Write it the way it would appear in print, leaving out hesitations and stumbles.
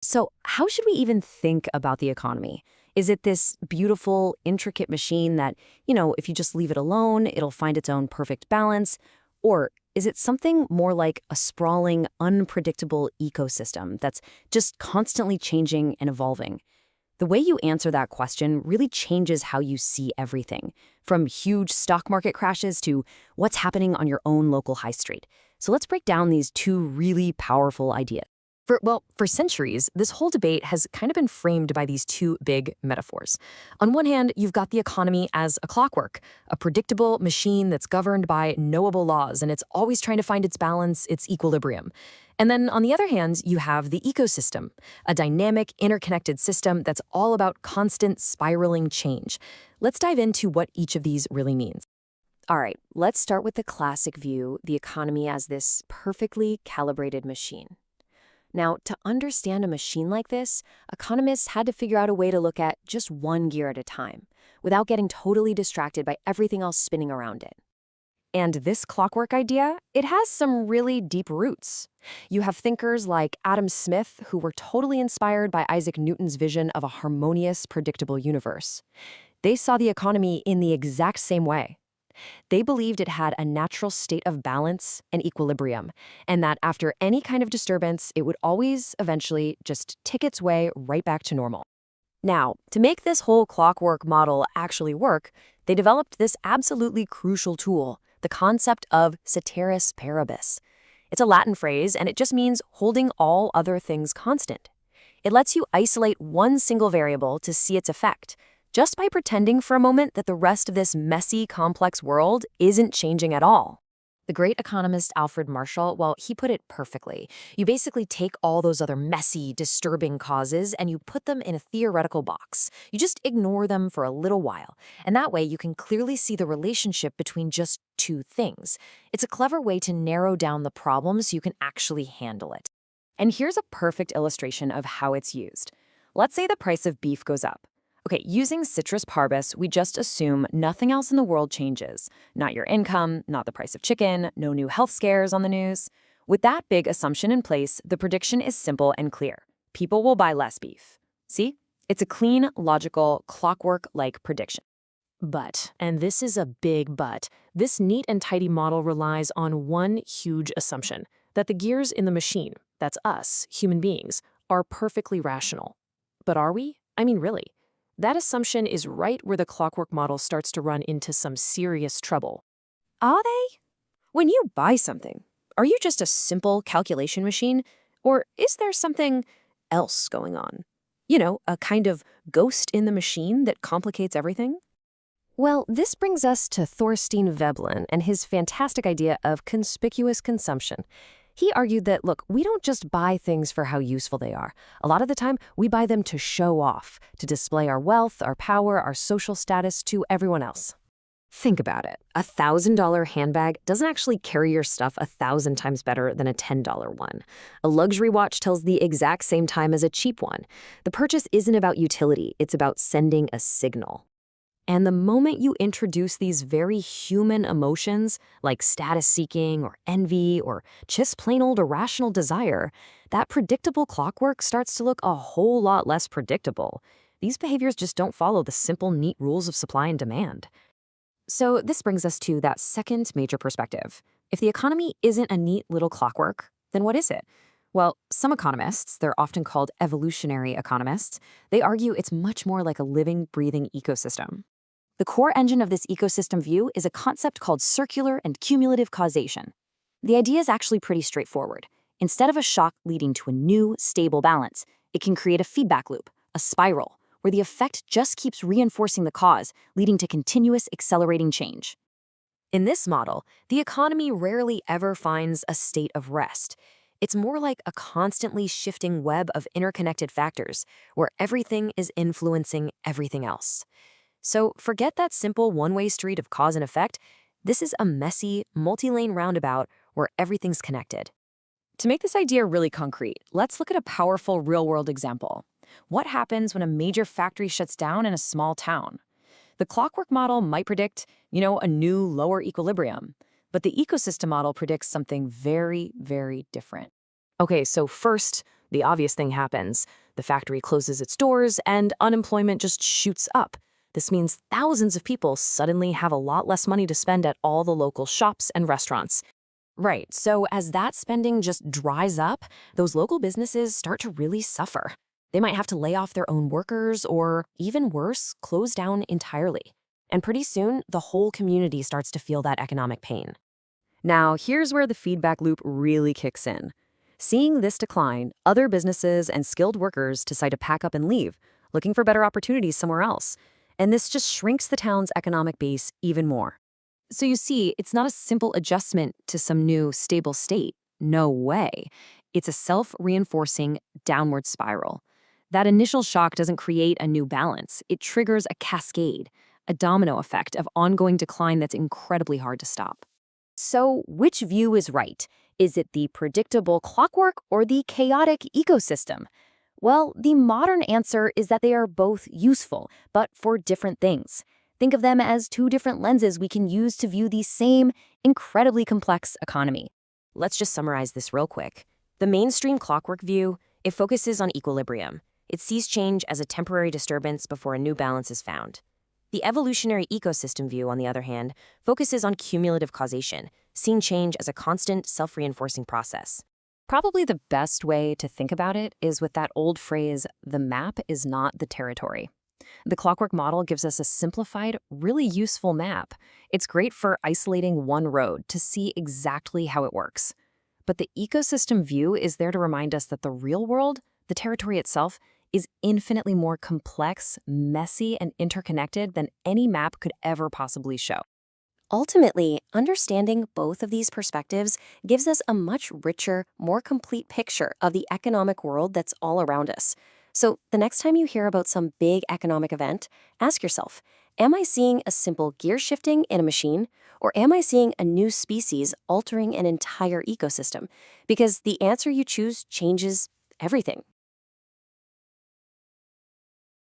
So, how should we even think about the economy? Is it this beautiful, intricate machine that, if you just leave it alone, it'll find its own perfect balance? Or is it something more like a sprawling, unpredictable ecosystem that's just constantly changing and evolving? The way you answer that question really changes how you see everything, from huge stock market crashes to what's happening on your own local high street. So let's break down these two really powerful ideas. For centuries, this whole debate has kind of been framed by these two big metaphors. On one hand, you've got the economy as a clockwork, a predictable machine that's governed by knowable laws, and it's always trying to find its balance, its equilibrium. And then on the other hand, you have the ecosystem, a dynamic, interconnected system that's all about constant spiraling change. Let's dive into what each of these really means. All right, let's start with the classic view, the economy as this perfectly calibrated machine. Now, to understand a machine like this, economists had to figure out a way to look at just one gear at a time, without getting totally distracted by everything else spinning around it. And this clockwork idea, it has some really deep roots. You have thinkers like Adam Smith, who were totally inspired by Isaac Newton's vision of a harmonious, predictable universe. They saw the economy in the exact same way. They believed it had a natural state of balance and equilibrium, and that after any kind of disturbance, it would always, eventually, just tick its way right back to normal. Now, to make this whole clockwork model actually work, they developed this absolutely crucial tool, the concept of ceteris paribus. It's a Latin phrase, and it just means holding all other things constant. It lets you isolate one single variable to see its effect, just by pretending for a moment that the rest of this messy, complex world isn't changing at all. The great economist Alfred Marshall, well, he put it perfectly. You basically take all those other messy, disturbing causes and you put them in a theoretical box. You just ignore them for a little while. And that way you can clearly see the relationship between just two things. It's a clever way to narrow down the problem so you can actually handle it. And here's a perfect illustration of how it's used. Let's say the price of beef goes up. Okay, using ceteris paribus, we just assume nothing else in the world changes. Not your income, not the price of chicken, no new health scares on the news. With that big assumption in place, the prediction is simple and clear. People will buy less beef. See? It's a clean, logical, clockwork-like prediction. But, and this is a big but, this neat and tidy model relies on one huge assumption, that the gears in the machine, that's us, human beings, are perfectly rational. But are we? I mean, really? That assumption is right where the clockwork model starts to run into some serious trouble. Are they? When you buy something, are you just a simple calculation machine? Or is there something else going on? A kind of ghost in the machine that complicates everything? Well, this brings us to Thorstein Veblen and his fantastic idea of conspicuous consumption. He argued that, look, we don't just buy things for how useful they are. A lot of the time, we buy them to show off, to display our wealth, our power, our social status to everyone else. Think about it. A $1,000 handbag doesn't actually carry your stuff 1,000 times better than a $10 one. A luxury watch tells the exact same time as a cheap one. The purchase isn't about utility, it's about sending a signal. And the moment you introduce these very human emotions, like status-seeking or envy or just plain old irrational desire, that predictable clockwork starts to look a whole lot less predictable. These behaviors just don't follow the simple, neat rules of supply and demand. So this brings us to that second major perspective. If the economy isn't a neat little clockwork, then what is it? Well, some economists, they're often called evolutionary economists, they argue it's much more like a living, breathing ecosystem. The core engine of this ecosystem view is a concept called circular and cumulative causation. The idea is actually pretty straightforward. Instead of a shock leading to a new, stable balance, it can create a feedback loop, a spiral, where the effect just keeps reinforcing the cause, leading to continuous accelerating change. In this model, the economy rarely ever finds a state of rest. It's more like a constantly shifting web of interconnected factors, where everything is influencing everything else. So forget that simple one-way street of cause and effect. This is a messy, multi-lane roundabout where everything's connected. To make this idea really concrete, let's look at a powerful real-world example. What happens when a major factory shuts down in a small town? The clockwork model might predict, a new lower equilibrium, but the ecosystem model predicts something very, very different. Okay, so first, The obvious thing happens. The factory closes its doors and unemployment just shoots up. This means thousands of people suddenly have a lot less money to spend at all the local shops and restaurants. Right, so as that spending just dries up, those local businesses start to really suffer. They might have to lay off their own workers or, even worse, close down entirely. And pretty soon, the whole community starts to feel that economic pain. Now, here's where the feedback loop really kicks in. Seeing this decline, other businesses and skilled workers decide to pack up and leave, looking for better opportunities somewhere else. And this just shrinks the town's economic base even more. So you see, it's not a simple adjustment to some new stable state. No way. It's a self-reinforcing downward spiral. That initial shock doesn't create a new balance. It triggers a cascade, a domino effect of ongoing decline that's incredibly hard to stop. So which view is right? Is it the predictable clockwork or the chaotic ecosystem? Well, the modern answer is that they are both useful, but for different things. Think of them as two different lenses we can use to view the same incredibly complex economy. Let's just summarize this real quick. The mainstream clockwork view, it focuses on equilibrium. It sees change as a temporary disturbance before a new balance is found. The evolutionary ecosystem view, on the other hand, focuses on cumulative causation, seeing change as a constant, self-reinforcing process. Probably the best way to think about it is with that old phrase, the map is not the territory. The clockwork model gives us a simplified, really useful map. It's great for isolating one road to see exactly how it works. But the ecosystem view is there to remind us that the real world, the territory itself, is infinitely more complex, messy, and interconnected than any map could ever possibly show. Ultimately, understanding both of these perspectives gives us a much richer, more complete picture of the economic world that's all around us. So the next time you hear about some big economic event, ask yourself, am I seeing a simple gear shifting in a machine, or am I seeing a new species altering an entire ecosystem? Because the answer you choose changes everything.